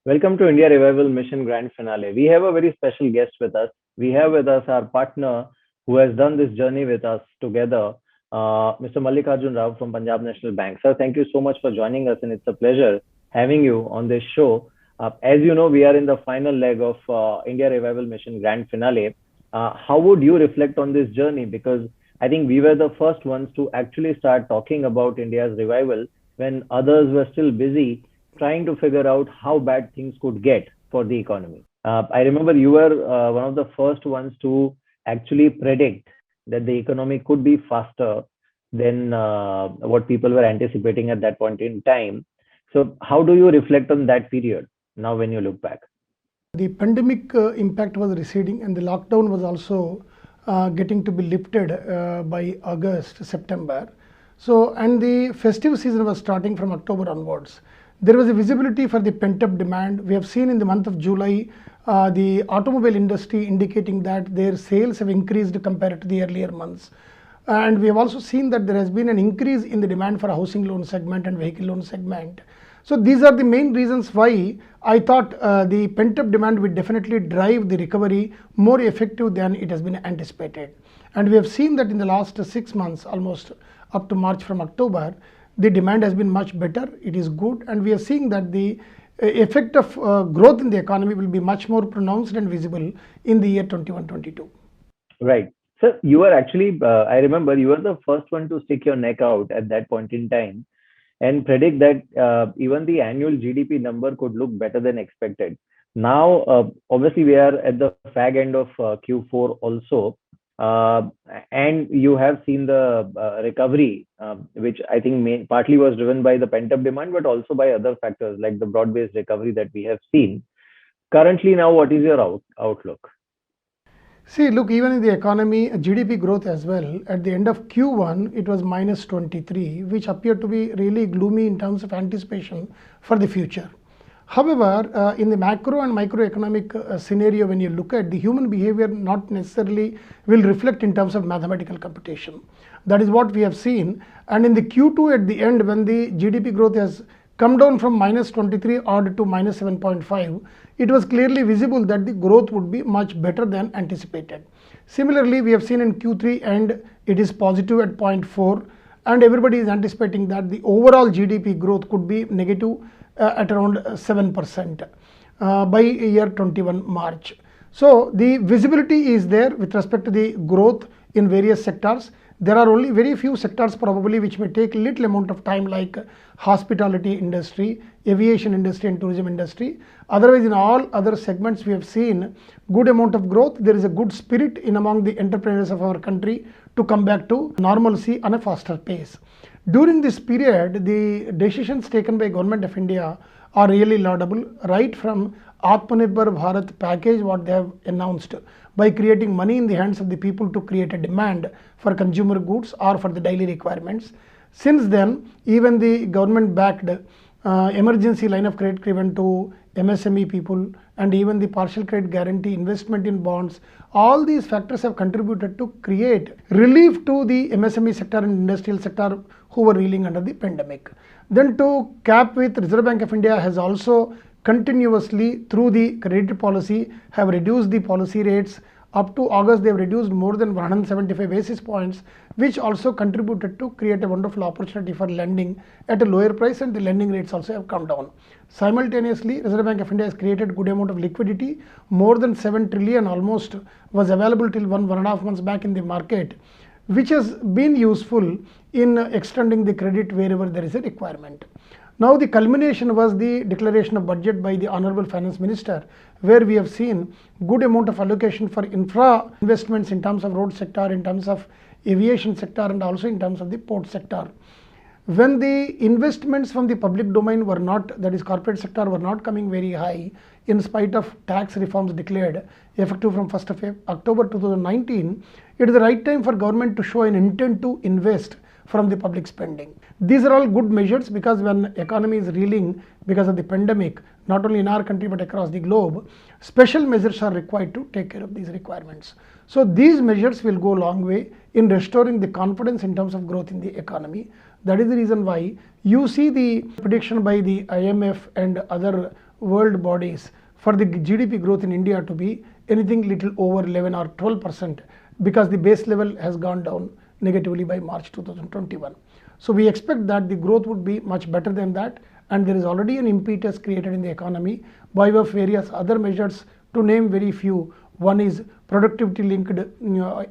Welcome to India Revival Mission Grand Finale. We have a very special guest with us. We have with us our partner who has done this journey with us together, Mr. Mallikarjun Rao from Punjab National Bank. Sir, thank you so much for joining us, and it's a pleasure having you on this show. As you know, we are in the final leg of India Revival Mission Grand Finale. How would you reflect on this journey? Because I think we were the first ones to actually start talking about India's revival when others were still busy trying to figure out how bad things could get for the economy. I remember you were one of the first ones to actually predict that the economy could be faster than what people were anticipating at that point in time. So, how do you reflect on that period now when you look back? The pandemic impact was receding, and the lockdown was also getting to be lifted by August, September. So, and the festive season was starting from October onwards. There was a visibility for the pent-up demand. We have seen in the month of July the automobile industry indicating that their sales have increased compared to the earlier months. And we have also seen that there has been an increase in the demand for a housing loan segment and vehicle loan segment. So these are the main reasons why I thought the pent-up demand would definitely drive the recovery more effective than it has been anticipated. And we have seen that in the last 6 months, almost up to March from October, the demand has been much better. It is good, and we are seeing that the effect of growth in the economy will be much more pronounced and visible in the year 21-22. Right. So you were actually, I remember you were the first one to stick your neck out at that point in time and predict that even the annual GDP number could look better than expected. Now, obviously, we are at the fag end of Q4 also, uh, and you have seen the recovery, which I think partly was driven by the pent up demand, but also by other factors like the broad based recovery that we have seen. Currently, now, what is your outlook? See, look, even in the economy, GDP growth as well, at the end of Q1, it was minus 23, which appeared to be really gloomy in terms of anticipation for the future. However, in the macro and microeconomic scenario, when you look at the human behavior, not necessarily will reflect in terms of mathematical computation. That is what we have seen. And in the Q2 at the end, when the GDP growth has come down from minus 23 odd to minus 7.5, it was clearly visible that the growth would be much better than anticipated. Similarly, we have seen in Q3 and it is positive at 0.4, and everybody is anticipating that the overall GDP growth could be negative at around 7% by year 21 March. So the visibility is there with respect to the growth in various sectors. There are only very few sectors probably which may take little amount of time, like hospitality industry, aviation industry and tourism industry. Otherwise, in all other segments we have seen good amount of growth. There is a good spirit in among the entrepreneurs of our country to come back to normalcy on a faster pace. During this period, the decisions taken by Government of India are really laudable, right from Atmanirbhar Bharat package what they have announced, by creating money in the hands of the people to create a demand for consumer goods or for the daily requirements. Since then, even the government backed emergency line of credit given to MSME people, and even the partial credit guarantee, investment in bonds, all these factors have contributed to create relief to the MSME sector and industrial sector who were reeling under the pandemic. Then to cap with, Reserve Bank of India has also continuously through the credit policy have reduced the policy rates. Up to August, they have reduced more than 175 basis points, which also contributed to create a wonderful opportunity for lending at a lower price, and the lending rates also have come down. Simultaneously, Reserve Bank of India has created good amount of liquidity, more than 7 trillion almost was available till 1.5 months back in the market, which has been useful in extending the credit wherever there is a requirement. Now the culmination was the declaration of budget by the Honorable Finance Minister, where we have seen good amount of allocation for infra investments in terms of road sector, in terms of aviation sector, and also in terms of the port sector. When the investments from the public domain were not, that is corporate sector, were not coming very high, in spite of tax reforms declared effective from 1st of October 2019, it is the right time for government to show an intent to invest from the public spending. These are all good measures, because when economy is reeling because of the pandemic, not only in our country but across the globe, special measures are required to take care of these requirements. So these measures will go a long way in restoring the confidence in terms of growth in the economy. That is the reason why you see the prediction by the IMF and other world bodies for the GDP growth in India to be anything little over 11 or 12% because the base level has gone down negatively by March 2021. So we expect that the growth would be much better than that, and there is already an impetus created in the economy by way of various other measures, to name very few. One is productivity linked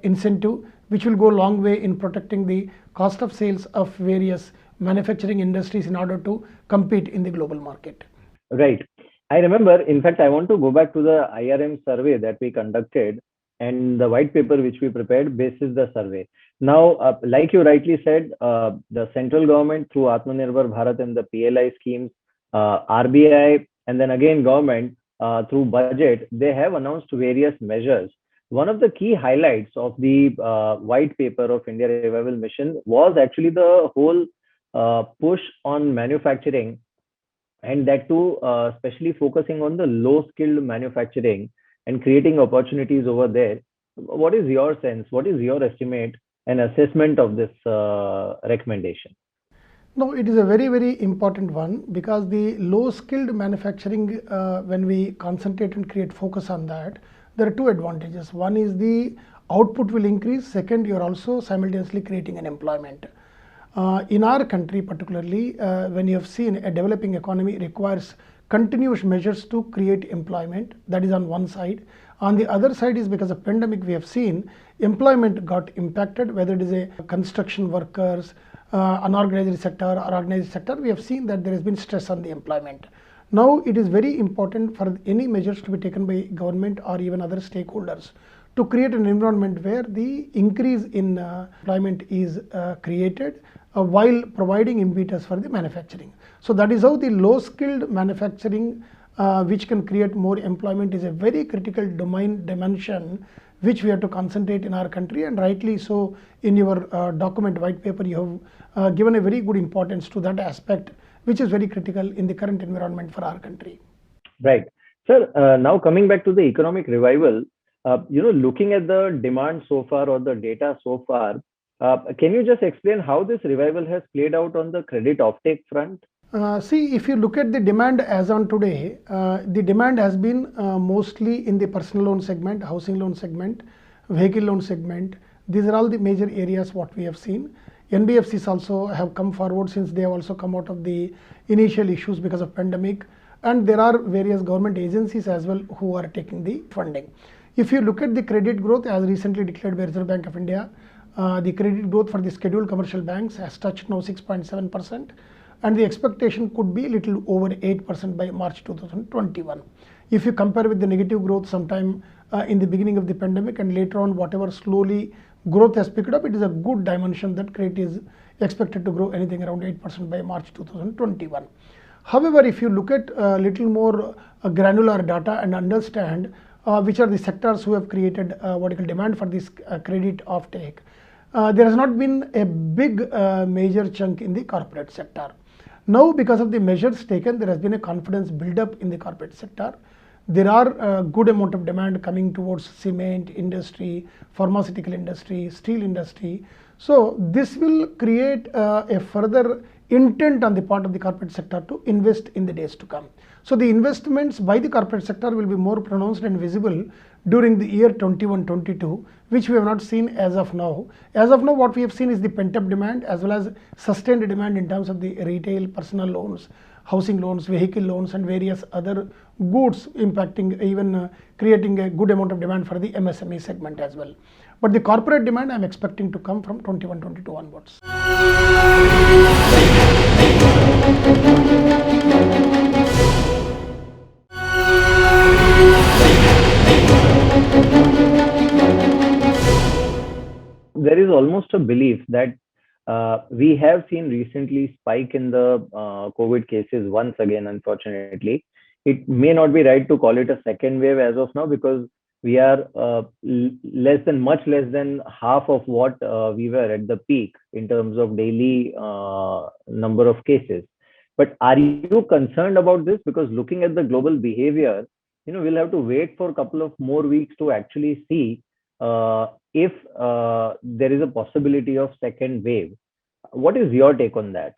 incentive, which will go a long way in protecting the cost of sales of various manufacturing industries in order to compete in the global market. Right. I remember, in fact, I want to go back to the IRM survey that we conducted and the white paper which we prepared basis the survey. Now, like you rightly said, the central government through Atmanirbhar Bharat and the PLI schemes, RBI, and then again government through budget, they have announced various measures. One of the key highlights of the white paper of India Revival Mission was actually the whole push on manufacturing, and that too, especially focusing on the low skilled manufacturing and creating opportunities over there. What is your sense? What is your estimate and assessment of this recommendation? No, it is a very, very important one, because the low skilled manufacturing, when we concentrate and create focus on that, there are two advantages. One is the output will increase. Second, you are also simultaneously creating an employment. In our country particularly, when you have seen a developing economy requires continuous measures to create employment, that is on one side. On the other side is because of pandemic, we have seen employment got impacted, whether it is a construction workers, unorganized sector or organized sector, we have seen that there has been stress on the employment. Now it is very important for any measures to be taken by government or even other stakeholders to create an environment where the increase in employment is created while providing impetus for the manufacturing. So that is how the low skilled manufacturing, which can create more employment, is a very critical dimension which we have to concentrate in our country, and rightly so. In your document white paper, you have given a very good importance to that aspect, which is very critical in the current environment for our country. Right. Sir, now coming back to the economic revival, looking at the demand so far or the data so far, can you just explain how this revival has played out on the credit offtake front? See, if you look at the demand as on today, the demand has been mostly in the personal loan segment, housing loan segment, vehicle loan segment. These are all the major areas what we have seen. NBFCs also have come forward, since they have also come out of the initial issues because of pandemic, and there are various government agencies as well who are taking the funding. If you look at the credit growth as recently declared by Reserve Bank of India, the credit growth for the scheduled commercial banks has touched now 6.7%, and the expectation could be a little over 8% by March 2021. If you compare with the negative growth sometime in the beginning of the pandemic, and later on whatever slowly growth has picked up, it is a good dimension that credit is expected to grow anything around 8% by March 2021. However, if you look at a little more granular data and understand which are the sectors who have created what you call demand for this credit offtake, there has not been a big major chunk in the corporate sector. Now, because of the measures taken, there has been a confidence build-up in the corporate sector. There are a good amount of demand coming towards cement industry, pharmaceutical industry, steel industry. So this will create a further intent on the part of the corporate sector to invest in the days to come. So the investments by the corporate sector will be more pronounced and visible during the year 21-22, which we have not seen as of now. As of now, what we have seen is the pent-up demand as well as sustained demand in terms of the retail, personal loans, housing loans, vehicle loans, and various other goods, impacting even creating a good amount of demand for the MSME segment as well. But the corporate demand I am expecting to come from 21-22 onwards. There is almost a belief that we have seen recently spike in the COVID cases once again, unfortunately. It may not be right to call it a second wave as of now, because we are much less than half of what we were at the peak in terms of daily number of cases. But are you concerned about this? Because looking at the global behavior, we'll have to wait for a couple of more weeks to actually see if there is a possibility of second wave. What is your take on that?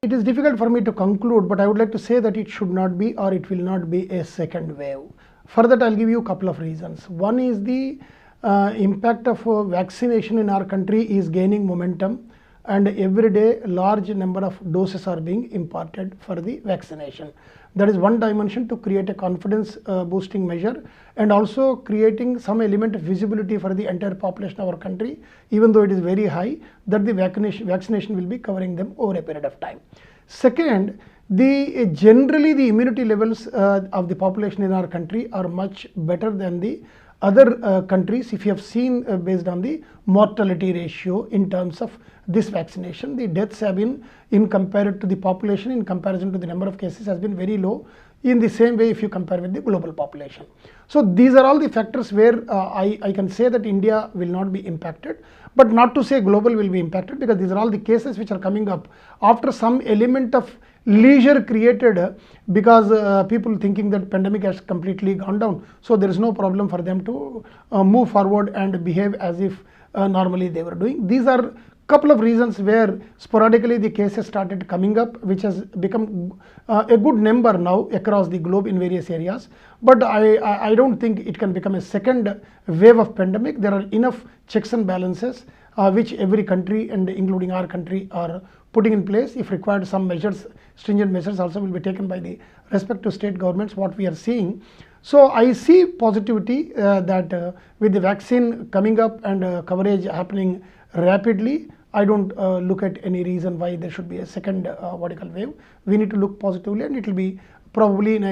It is difficult for me to conclude, but I would like to say that it should not be or it will not be a second wave. For that, I'll give you a couple of reasons. One is the impact of vaccination in our country is gaining momentum, and every day large number of doses are being imparted for the vaccination. That is one dimension to create a confidence boosting measure, and also creating some element of visibility for the entire population of our country, even though it is very high, that the vaccination will be covering them over a period of time. Second, generally the immunity levels of the population in our country are much better than the other countries. If you have seen based on the mortality ratio in terms of this vaccination, the deaths have been, in compared to the population, in comparison to the number of cases, has been very low. In the same way, if you compare with the global population. So these are all the factors where I can say that India will not be impacted, but not to say global will be impacted, because these are all the cases which are coming up after some element of leisure created because people thinking that pandemic has completely gone down, so there is no problem for them to move forward and behave as if normally they were doing. These are couple of reasons where sporadically the cases started coming up, which has become a good number now across the globe in various areas. But I don't think it can become a second wave of pandemic. There are enough checks and balances which every country, and including our country, are putting in place. If required, some measures, stringent measures also will be taken by the respective state governments, what we are seeing. So I see positivity that with the vaccine coming up and coverage happening rapidly, I don't look at any reason why there should be a second vertical wave. We need to look positively, and it will be probably in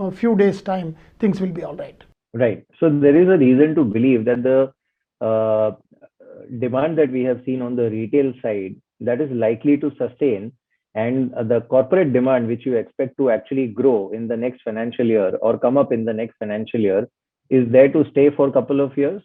a few days time, things will be all right. Right. So there is a reason to believe that the demand that we have seen on the retail side, that is likely to sustain, and the corporate demand, which you expect to actually grow in the next financial year or come up in the next financial year, is there to stay for a couple of years?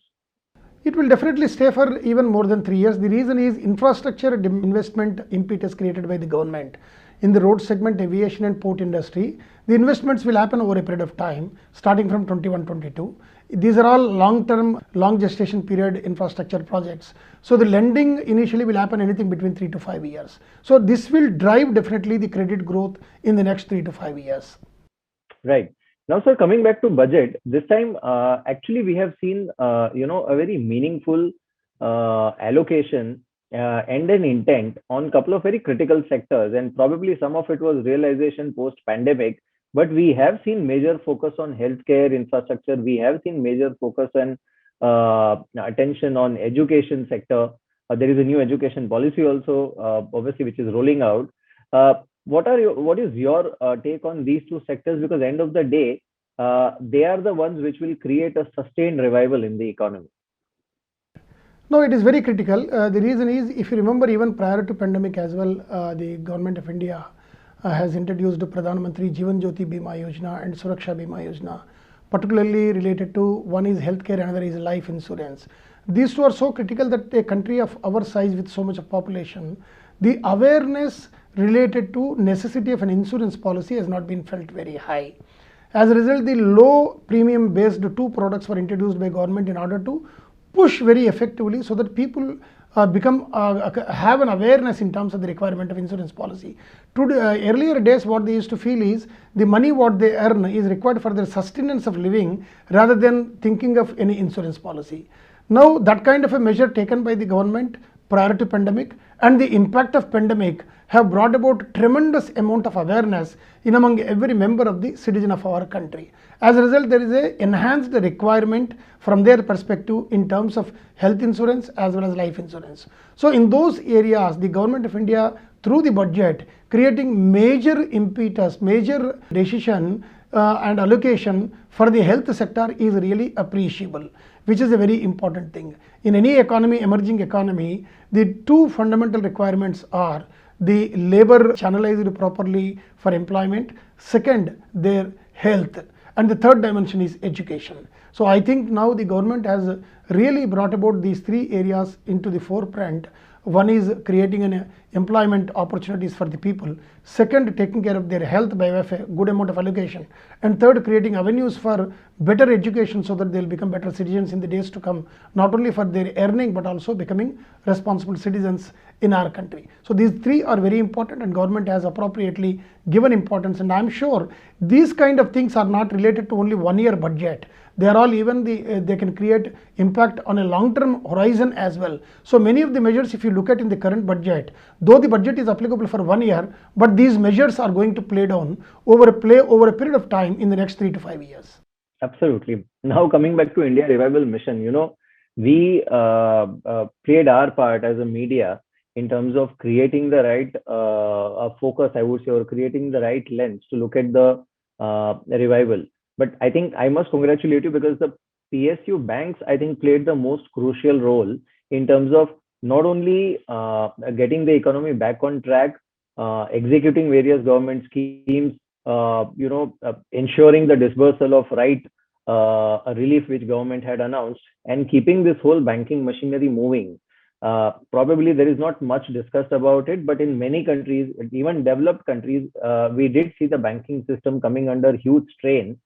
It will definitely stay for even more than 3 years. The reason is infrastructure investment impetus created by the government in the road segment, aviation and port industry. The investments will happen over a period of time, starting from 21-22. These are all long-term, long gestation period infrastructure projects. So the lending initially will happen anything between 3 to 5 years. So this will drive definitely the credit growth in the next 3 to 5 years. Right. Now, sir, coming back to budget, this time actually we have seen a very meaningful allocation and an intent on a couple of very critical sectors, and probably some of it was realization post pandemic. But we have seen major focus on healthcare infrastructure. We have seen major focus and attention on education sector. There is a new education policy also, obviously, which is rolling out. What is your take on these two sectors? Because end of the day, they are the ones which will create a sustained revival in the economy. No, it is very critical. The reason is, if you remember, even prior to pandemic as well, the government of India has introduced Pradhan Mantri Jeevan Jyoti Bima Yojana and Suraksha Bima Yojana, particularly related to, one is healthcare, another is life insurance. These two are so critical that a country of our size with so much of population, the awareness related to necessity of an insurance policy has not been felt very high. As a result, the low premium based two products were introduced by government in order to push very effectively so that people have an awareness in terms of the requirement of insurance policy. Earlier days, what they used to feel is the money what they earn is required for their sustenance of living rather than thinking of any insurance policy. Now that kind of a measure taken by the government prior to pandemic and the impact of pandemic have brought about tremendous amount of awareness in among every member of the citizen of our country. As a result, there is a enhanced requirement from their perspective in terms of health insurance as well as life insurance. So in those areas, the government of India through the budget creating major impetus, major decision and allocation for the health sector is really appreciable, which is a very important thing. In any economy, emerging economy, the two fundamental requirements are the labor channelized properly for employment, second, their health, and the third dimension is education. So I think now the government has really brought about these three areas into the forefront One is creating an employment opportunities for the people. Second, taking care of their health by way of a good amount of allocation. And third, creating avenues for better education so that they'll become better citizens in the days to come, not only for their earning but also becoming responsible citizens in our country. So these three are very important, and government has appropriately given importance, and I'm sure these kind of things are not related to only 1 year budget. They are all even they can create impact on a long term horizon as well. So many of the measures, if you look at in the current budget, though the budget is applicable for 1 year, but these measures are going to play down over a period of time in the next 3 to 5 years. Absolutely. Now coming back to India Revival Mission, we played our part as a media in terms of creating the right focus, I would say, or creating the right lens to look at the revival. But I think I must congratulate you, because the PSU banks, I think, played the most crucial role in terms of not only getting the economy back on track, executing various government schemes, ensuring the disbursal of right relief which government had announced, and keeping this whole banking machinery moving. Probably there is not much discussed about it, but in many countries, even developed countries, we did see the banking system coming under huge strain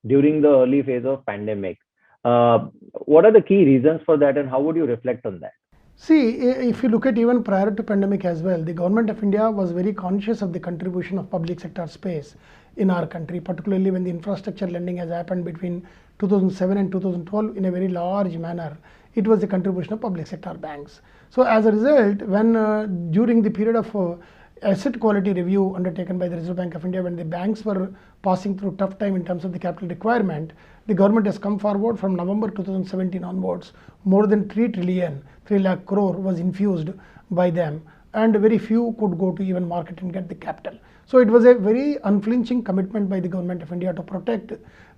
during the early phase of pandemic. What are the key reasons for that, and how would you reflect on that? See, if you look at even prior to pandemic as well, the government of India was very conscious of the contribution of public sector space in our country, particularly when the infrastructure lending has happened between 2007 and 2012 in a very large manner. It was the contribution of public sector banks. So as a result, when during the period of asset quality review undertaken by the Reserve Bank of India, when the banks were passing through tough time in terms of the capital requirement, the government has come forward from November 2017 onwards. More than 3 trillion, 3 lakh crore was infused by them, and very few could go to even market and get the capital. So it was a very unflinching commitment by the government of India to protect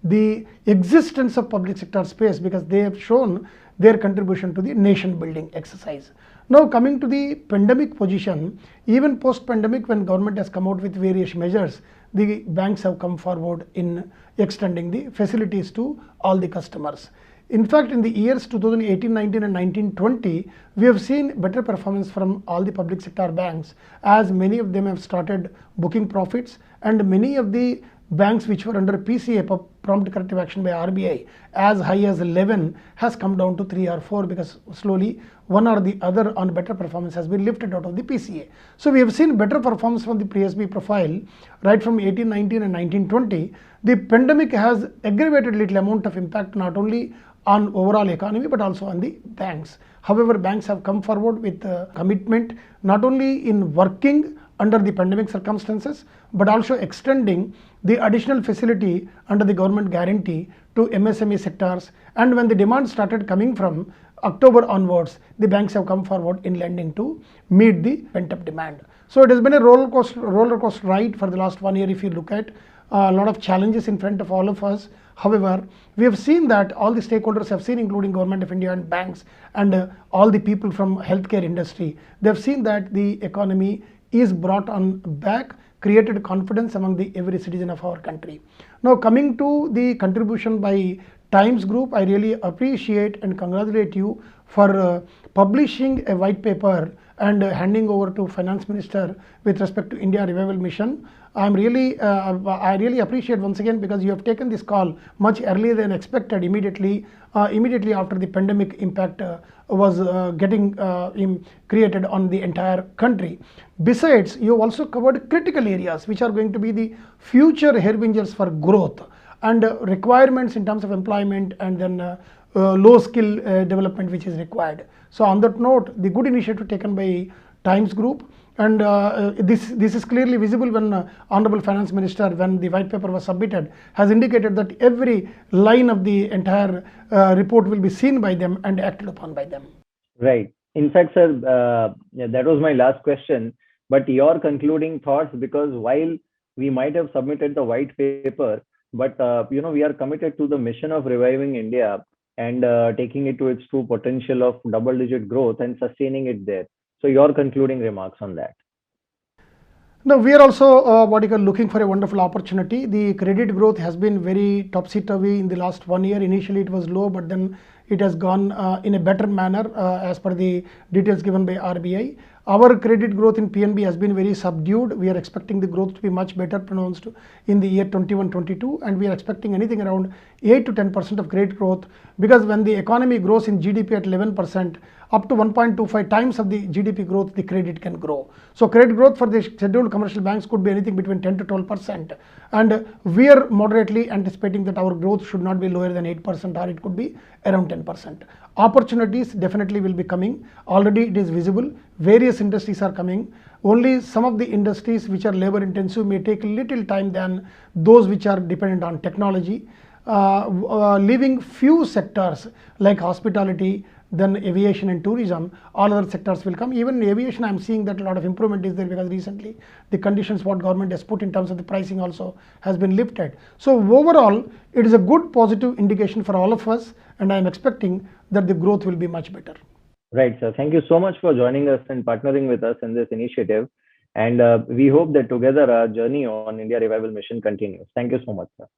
the existence of public sector space, because they have shown their contribution to the nation building exercise. Now coming to the pandemic position, even post pandemic, when government has come out with various measures, the banks have come forward in extending the facilities to all the customers. In fact, in the years 2018-19 and 19-20, we have seen better performance from all the public sector banks, as many of them have started booking profits, and many of the banks which were under PCA, prompt corrective action by RBI, as high as 11 has come down to 3 or 4, because slowly one or the other on better performance has been lifted out of the PCA. So we have seen better performance from the PSB profile right from 18-19 and 19-20. The pandemic has aggravated little amount of impact not only on overall economy but also on the banks. However, banks have come forward with a commitment not only in working under the pandemic circumstances but also extending the additional facility under the government guarantee to MSME sectors, and when the demand started coming from October onwards, the banks have come forward in lending to meet the pent up demand. So it has been a roller coaster ride for the last 1 year. If you look at a lot of challenges in front of all of us, however, we have seen that all the stakeholders have seen, including government of India and banks and all the people from healthcare industry, they have seen that the economy is brought on back, created confidence among the every citizen of our country. Now coming to the contribution by Times Group, I really appreciate and congratulate you for publishing a white paper and handing over to Finance Minister with respect to India Revival Mission. I really appreciate once again, because you have taken this call much earlier than expected, immediately after the pandemic impact was getting created on the entire country. Besides, you also covered critical areas which are going to be the future harbingers for growth and requirements in terms of employment, and then low skill development which is required. So on that note, the good initiative taken by Times Group, and this is clearly visible when Honorable Finance Minister, when the white paper was submitted, has indicated that every line of the entire report will be seen by them and acted upon by them. Right. In fact, sir, that was my last question. But your concluding thoughts, because while we might have submitted the white paper, but we are committed to the mission of reviving India and taking it to its true potential of double-digit growth and sustaining it there. So your concluding remarks on that. No, we are also looking for a wonderful opportunity. The credit growth has been very topsy-turvy in the last 1 year. Initially, it was low, but then it has gone in a better manner as per the details given by RBI. Our credit growth in PNB has been very subdued. We are expecting the growth to be much better pronounced in the year 21-22, and we are expecting anything around 8 to 10% of credit growth, because when the economy grows in GDP at 11%, up to 1.25 times of the GDP growth, the credit can grow. So credit growth for the scheduled commercial banks could be anything between 10 to 12%, and we are moderately anticipating that our growth should not be lower than 8%, or it could be around 10%. Opportunities definitely will be coming. Already it is visible. Various industries are coming. Only some of the industries which are labor intensive may take a little time than those which are dependent on technology. Leaving few sectors like hospitality, then aviation and tourism, all other sectors will come. Even in aviation, I'm seeing that a lot of improvement is there, because recently the conditions what government has put in terms of the pricing also has been lifted. So overall, it is a good positive indication for all of us, and I'm expecting that the growth will be much better. Right, sir. Thank you so much for joining us and partnering with us in this initiative. And we hope that together our journey on India Revival Mission continues. Thank you so much, sir.